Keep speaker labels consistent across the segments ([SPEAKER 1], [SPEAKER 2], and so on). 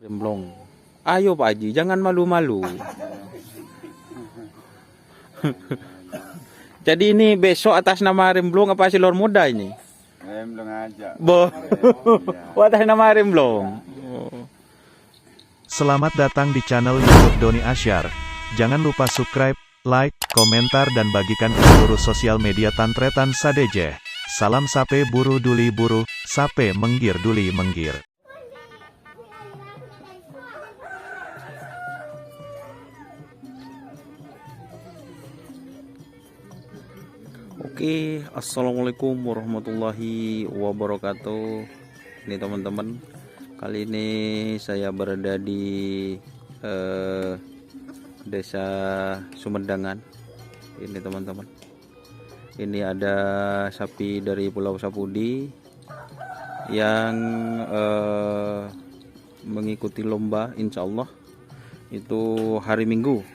[SPEAKER 1] Remblong. Ayo Pak Haji, jangan malu-malu. Jadi ini besok atas nama Remblong apa Silor Muda ini?
[SPEAKER 2] Remblong aja.
[SPEAKER 1] Oh, atas nama Remblong.
[SPEAKER 3] Selamat datang di channel YouTube Doni Asyar. Jangan lupa subscribe, like, komentar dan bagikan ke seluruh sosial media Tantretan Sadeje. Salam sape buru duli buru, sape menggir duli menggir.
[SPEAKER 1] Oke, assalamualaikum warahmatullahi wabarakatuh. Ini teman-teman, kali ini saya berada di desa Sumedang. Ini teman-teman, ini ada sapi dari Pulau Sapudi yang mengikuti lomba, insya Allah itu hari Minggu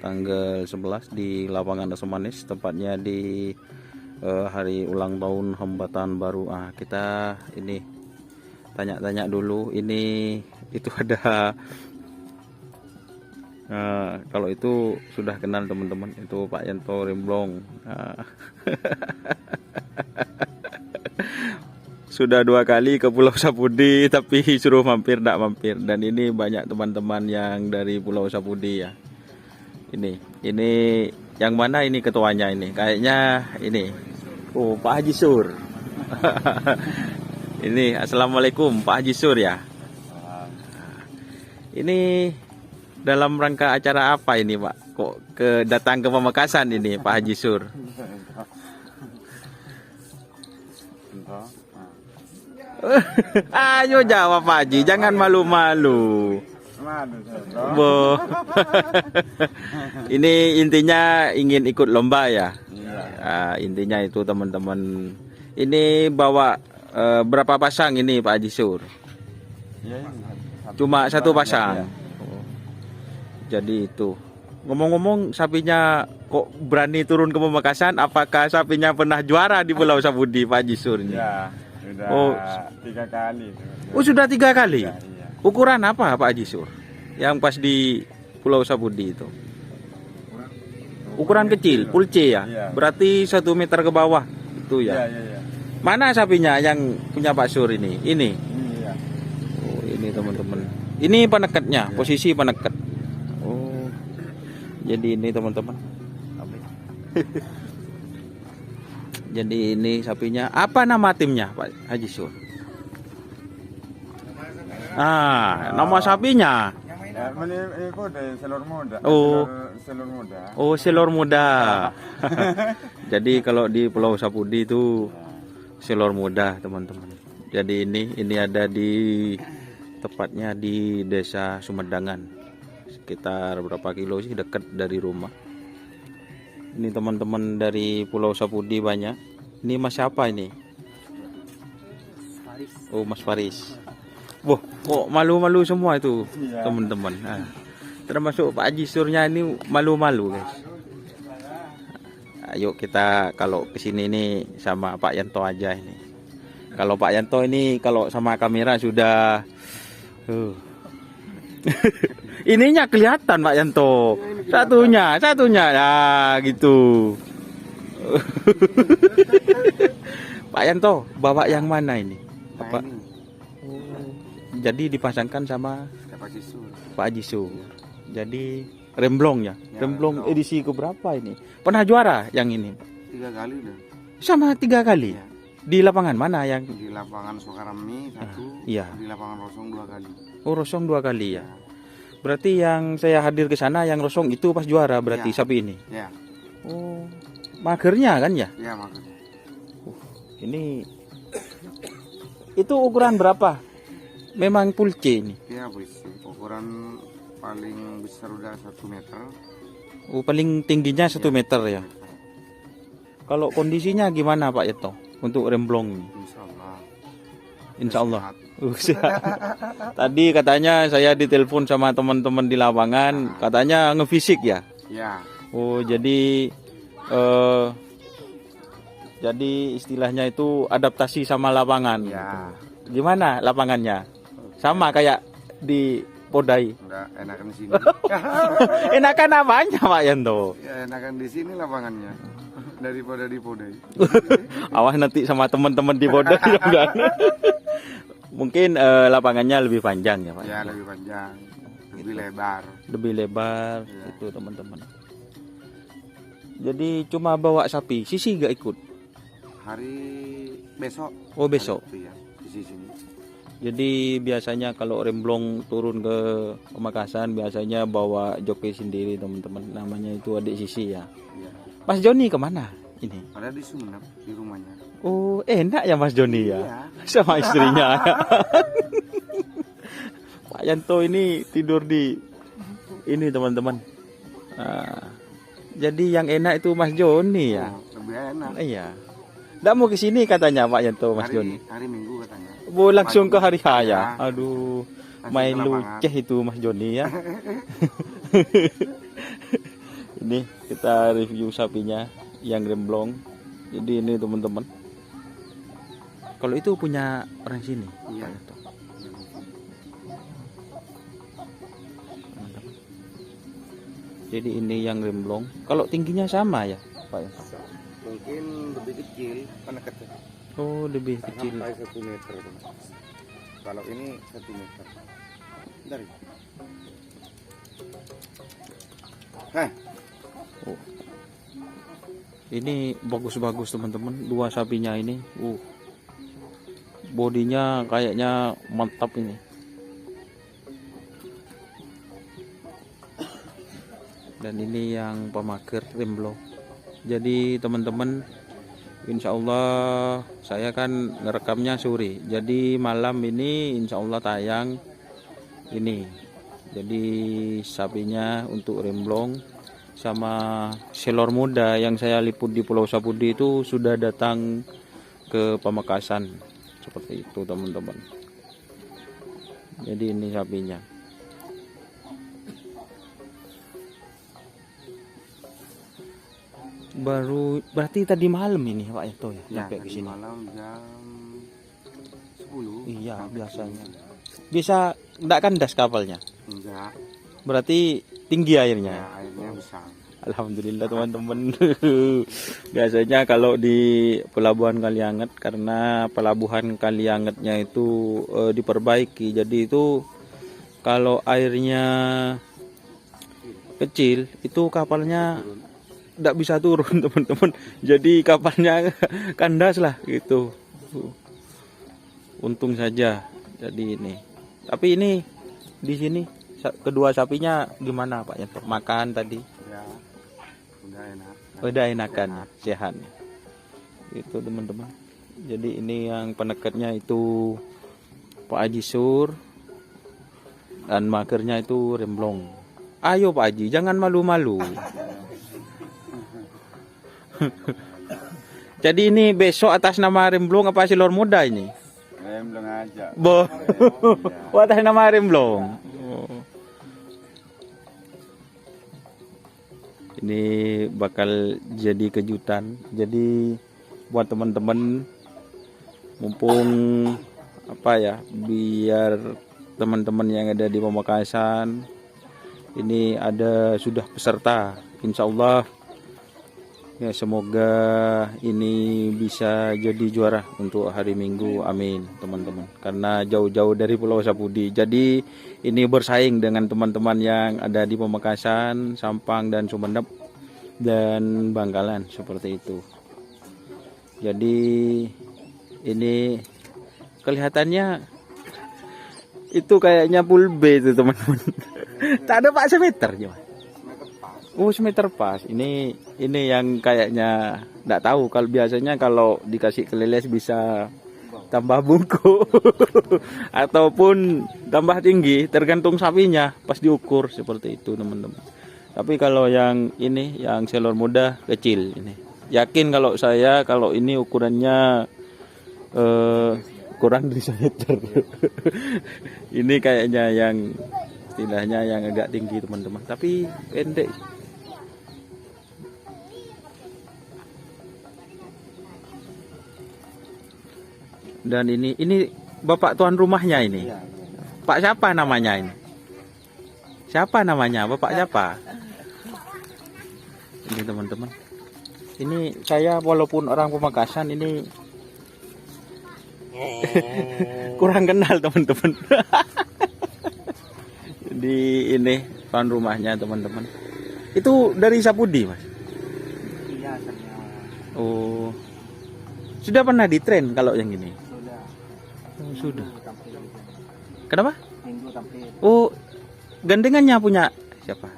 [SPEAKER 1] tanggal 11 di lapangan Asemanis, tepatnya di hari ulang tahun Hambatan Baru. Kita ini tanya-tanya dulu, ini itu ada kalau itu sudah kenal teman-teman, itu Pak Yanto Remblong. Sudah 2 kali ke Pulau Sapudi tapi suruh mampir tidak mampir, dan ini banyak teman-teman yang dari Pulau Sapudi ya. Ini yang mana ini ketuanya ini? Kayaknya ini. Oh, Pak Haji Sur. Ini assalamualaikum Pak Haji Sur ya. Ini dalam rangka acara apa ini Pak? Kok datang ke Pamekasan ini Pak Haji Sur? Ayo jawab Pak Haji, jangan malu-malu. Bo. Ini intinya ingin ikut lomba ya. Intinya itu teman-teman. Ini bawa berapa pasang ini Pak Haji Sur? Cuma 1 pasang. Jadi itu. Ngomong-ngomong, sapinya kok berani turun ke Pamekasan? Apakah sapinya pernah juara di Pulau Sapudi Pak Haji Sur ini?
[SPEAKER 2] Ya, sudah 3 kali.
[SPEAKER 1] Oh, sudah 3 kali.
[SPEAKER 2] Iya.
[SPEAKER 1] Ukuran apa Pak Haji Sur? Yang pas di Pulau Sapudi itu? Ukuran kecil, full C ya?
[SPEAKER 2] Iya.
[SPEAKER 1] Berarti 1 meter ke bawah itu ya?
[SPEAKER 2] Iya.
[SPEAKER 1] Mana sapinya yang punya Pak Sur ini? Ini?
[SPEAKER 2] Iya.
[SPEAKER 1] Oh, ini teman-teman. Ini penekatnya, posisi penekat. Oh, jadi ini teman-teman. Jadi ini sapinya. Apa nama timnya Pak Haji Sur? Nama sapinya.
[SPEAKER 2] Ya, ini kok dari Silor Muda.
[SPEAKER 1] Oh.
[SPEAKER 2] Silor Muda.
[SPEAKER 1] Oh, Silor Muda. Jadi kalau di Pulau Sapudi itu Silor Muda, teman-teman. Jadi ini ada di tepatnya di desa Sumedangan. Sekitar berapa kilo sih, dekat dari rumah. Ini teman-teman dari Pulau Sapudi banyak. Ini Mas siapa ini? Oh, Mas Faris. Wah, kok malu-malu semua itu teman-teman. Termasuk Pak Haji Surnya ini malu-malu guys. Ayo kita kalau kesini nih sama Pak Yanto aja ini. Kalau Pak Yanto ini kalau sama kamera sudah ininya kelihatan Pak Yanto. Satunya ya gitu. Pak Yanto bawa yang mana ini? Apa? Jadi dipasangkan sama Pak Haji Sur. Jadi Remblong ya. Remblong edisi keberapa ini? Pernah juara yang ini?
[SPEAKER 2] 3 kali udah.
[SPEAKER 1] Sama 3 kali.
[SPEAKER 2] Ya.
[SPEAKER 1] Di lapangan mana yang?
[SPEAKER 2] Di lapangan Soekarami 1,
[SPEAKER 1] Iya.
[SPEAKER 2] di lapangan Rosong 2 kali.
[SPEAKER 1] Oh, Rosong 2 kali ya. Berarti yang saya hadir ke sana yang Rosong itu pas juara berarti
[SPEAKER 2] Ya.
[SPEAKER 1] sapi ini.
[SPEAKER 2] Ya.
[SPEAKER 1] Oh, magernya kan ya?
[SPEAKER 2] Ya, makanya.
[SPEAKER 1] Ini itu ukuran berapa? Memang full C ini.
[SPEAKER 2] Ya, polisi. Ukuran paling besar udah 1 meter.
[SPEAKER 1] Oh, paling tingginya 1 meter ya. Kalau kondisinya gimana Pak Yeto untuk Remblong ini?
[SPEAKER 2] Insyaallah.
[SPEAKER 1] Insya Allah. Tadi katanya saya ditelepon sama teman-teman di lapangan, katanya ngefisik ya.
[SPEAKER 2] Ya.
[SPEAKER 1] Oh, jadi istilahnya itu adaptasi sama lapangan.
[SPEAKER 2] Ya.
[SPEAKER 1] Gimana lapangannya? Sama kayak dipodai.
[SPEAKER 2] Enggak enakan di sini.
[SPEAKER 1] Enakan apanya Pak Yanto?
[SPEAKER 2] Ya enakan di sini lapangannya daripada di Podai.
[SPEAKER 1] Awas nanti sama teman-teman di podai kan. Mungkin lapangannya lebih panjang ya Pak.
[SPEAKER 2] Ya lebih panjang, lebih lebar.
[SPEAKER 1] Lebih lebar
[SPEAKER 2] Ya.
[SPEAKER 1] itu teman-teman. Jadi cuma bawa sapi, Sisi gak ikut.
[SPEAKER 2] Hari besok.
[SPEAKER 1] Oh besok.
[SPEAKER 2] Iya, di sini.
[SPEAKER 1] Jadi biasanya kalau remblong turun ke Pamekasan biasanya bawa joki sendiri teman-teman. Namanya itu adik Sisi ya.
[SPEAKER 2] Iya.
[SPEAKER 1] Mas Joni kemana ini?
[SPEAKER 2] Ada di Sumenep di rumahnya.
[SPEAKER 1] Oh enak ya Mas Joni ya.
[SPEAKER 2] Iya.
[SPEAKER 1] Sama istrinya. Pak Yanto ini tidur di ini teman-teman. Nah, jadi yang enak itu Mas Joni ya.
[SPEAKER 2] Oh, lebih enak.
[SPEAKER 1] Iya. Nggak mau ke sini katanya Pak Yanto Mas Joni.
[SPEAKER 2] Hari Minggu katanya.
[SPEAKER 1] Oh, langsung ke hari
[SPEAKER 2] Ya.
[SPEAKER 1] raya. Aduh,
[SPEAKER 2] Langsung
[SPEAKER 1] main
[SPEAKER 2] ke lapangan.
[SPEAKER 1] luceh itu Mas Joni ya. Ini kita review sapinya yang remblong. Jadi ini teman-teman. Kalau itu punya orang sini.
[SPEAKER 2] Iya.
[SPEAKER 1] Pak Yanto. Teman-teman. Jadi ini yang remblong. Kalau tingginya sama ya, Pak Yanto?
[SPEAKER 2] Mungkin lebih kecil, mana kecil?
[SPEAKER 1] Oh, lebih kecil.
[SPEAKER 2] Sampai 1 meter. Kalau ini 1 meter. Dari.
[SPEAKER 1] Oh. Ini bagus-bagus teman-teman, dua sapinya ini. Bodinya kayaknya mantap ini. Dan ini yang pemager remblong. Jadi teman-teman, insya Allah saya kan ngerekamnya sore. Jadi malam ini insya Allah tayang ini. Jadi sapinya untuk remblong sama selor muda yang saya liput di Pulau Sapudi itu sudah datang ke Pamekasan. Seperti itu teman-teman. Jadi ini sapinya. Baru berarti tadi malam ini Pak Yanto ya,
[SPEAKER 2] Ya,
[SPEAKER 1] sampai ke
[SPEAKER 2] tadi
[SPEAKER 1] sini.
[SPEAKER 2] malam jam 10.
[SPEAKER 1] Iya,
[SPEAKER 2] sampai
[SPEAKER 1] biasanya.
[SPEAKER 2] 10.
[SPEAKER 1] Bisa enggak kandas kapalnya?
[SPEAKER 2] Enggak.
[SPEAKER 1] Berarti tinggi airnya.
[SPEAKER 2] Ya, airnya besar.
[SPEAKER 1] Alhamdulillah teman-teman. Biasanya kalau di Pelabuhan Kalianget, karena Pelabuhan Kaliangetnya itu diperbaiki, jadi itu kalau airnya kecil itu kapalnya tidak bisa turun teman-teman. Jadi kapalnya kandas lah gitu. Untung saja. Jadi ini. Tapi ini di sini kedua sapinya gimana Pak Yanto? Makan tadi?
[SPEAKER 2] Ya, udah enak.
[SPEAKER 1] Udah enakan ya, sehat. Itu teman-teman. Jadi ini yang penekatnya itu Pak Haji Sur dan makernya itu remblong. Ayo Pak Haji, jangan malu-malu. Jadi ini besok atas nama remblong apa silor muda ini?
[SPEAKER 2] Remblong aja.
[SPEAKER 1] Bo. Oh, atas nama remblong. Ini bakal jadi kejutan. Jadi buat teman-teman, mumpung apa ya, biar teman-teman yang ada di Pamekasan ini ada sudah peserta. Insya Allah ya, semoga ini bisa jadi juara untuk hari Minggu. Amin teman-teman. Karena jauh-jauh dari Pulau Sapudi. Jadi ini bersaing dengan teman-teman yang ada di Pamekasan, Sampang dan Sumenep dan Bangkalan seperti itu. Jadi ini kelihatannya itu kayaknya full B itu teman-teman. Tak ada Pak semeter cuma. Oh, semeter pas. Ini yang kayaknya enggak tahu, kalau biasanya kalau dikasih keliles bisa tambah bungkuk ataupun tambah tinggi, tergantung sapinya pas diukur seperti itu teman-teman. Tapi kalau yang ini yang selor muda kecil ini. Yakin kalau saya kalau ini ukurannya kurang dari 1 meter. Ini kayaknya yang istilahnya yang agak tinggi teman-teman, tapi pendek. Dan ini bapak tuan rumahnya ini.
[SPEAKER 2] Iya.
[SPEAKER 1] Pak siapa namanya ini? Siapa namanya? Bapak siapa? Ini teman-teman. Ini saya walaupun orang Pamekasan ini kurang kenal teman-teman. Di ini tuan rumahnya teman-teman. Itu dari Sapudi, Mas?
[SPEAKER 2] Iya, saya
[SPEAKER 1] Oh. Sudah pernah di train kalau yang ini?
[SPEAKER 2] sudah.
[SPEAKER 1] Oh, sudah.
[SPEAKER 2] Tampil.
[SPEAKER 1] Kenapa?
[SPEAKER 2] Minggu tampil
[SPEAKER 1] Oh, gandengannya punya siapa?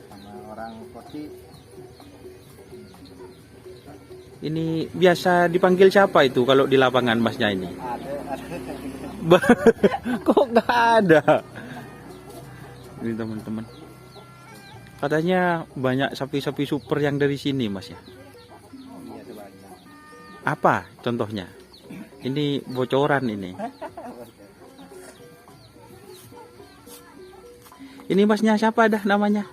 [SPEAKER 2] sama orang Koti.
[SPEAKER 1] Ini biasa dipanggil siapa itu kalau di lapangan Masnya ini?
[SPEAKER 2] Ada.
[SPEAKER 1] Kok nggak ada? Ini teman-teman. Katanya banyak sapi-sapi super yang dari sini, Mas ya.
[SPEAKER 2] Iya, sebanyak.
[SPEAKER 1] Apa contohnya? Ini bocoran ini. Ini Masnya siapa dah namanya?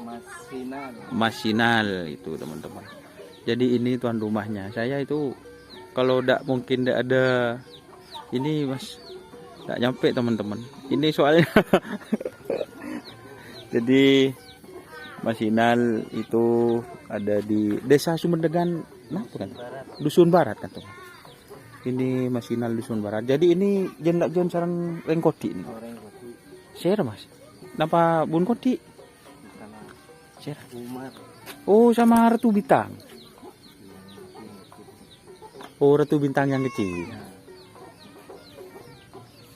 [SPEAKER 2] Mas Sinan.
[SPEAKER 1] Mas Sinal itu teman-teman. Jadi ini tuan rumahnya. Saya itu kalau tidak mungkin tidak ada ini Mas, tidak nyampe teman-teman. Ini soalnya jadi Mas Sinal itu ada di Desa Sumberdegan, nah bukan? Dusun Barat kan teman. Ini Mas Sinal Dusun Barat. Jadi ini jendak jon sarang Rengkoti ini.
[SPEAKER 2] Orang Koti.
[SPEAKER 1] Share Mas. Napa Bun Koti?
[SPEAKER 2] Sama
[SPEAKER 1] Share.
[SPEAKER 2] Umar.
[SPEAKER 1] Oh sama Ratu Bintang. Oh Ratu Bintang yang kecil.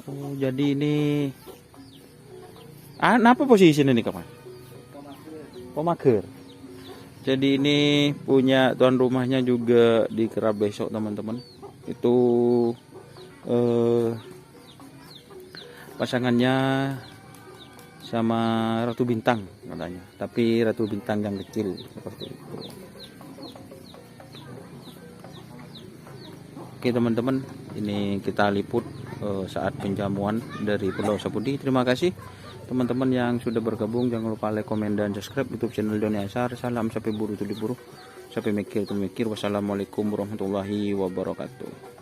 [SPEAKER 1] Oh jadi ini apa posisi ini kapan? Pemager. Jadi ini punya tuan rumahnya juga di Kerap besok teman-teman. Itu pasangannya sama Ratu Bintang katanya. Tapi Ratu Bintang yang kecil seperti itu. Oke teman-teman, ini kita liput saat penjamuan dari Pulau Sapudi. Terima kasih teman-teman yang sudah bergabung. Jangan lupa like, komen, dan subscribe YouTube channel Doni Asyar. Salam sapi buru tuli buru, sapi mikir tu mikir. Wassalamualaikum warahmatullahi wabarakatuh.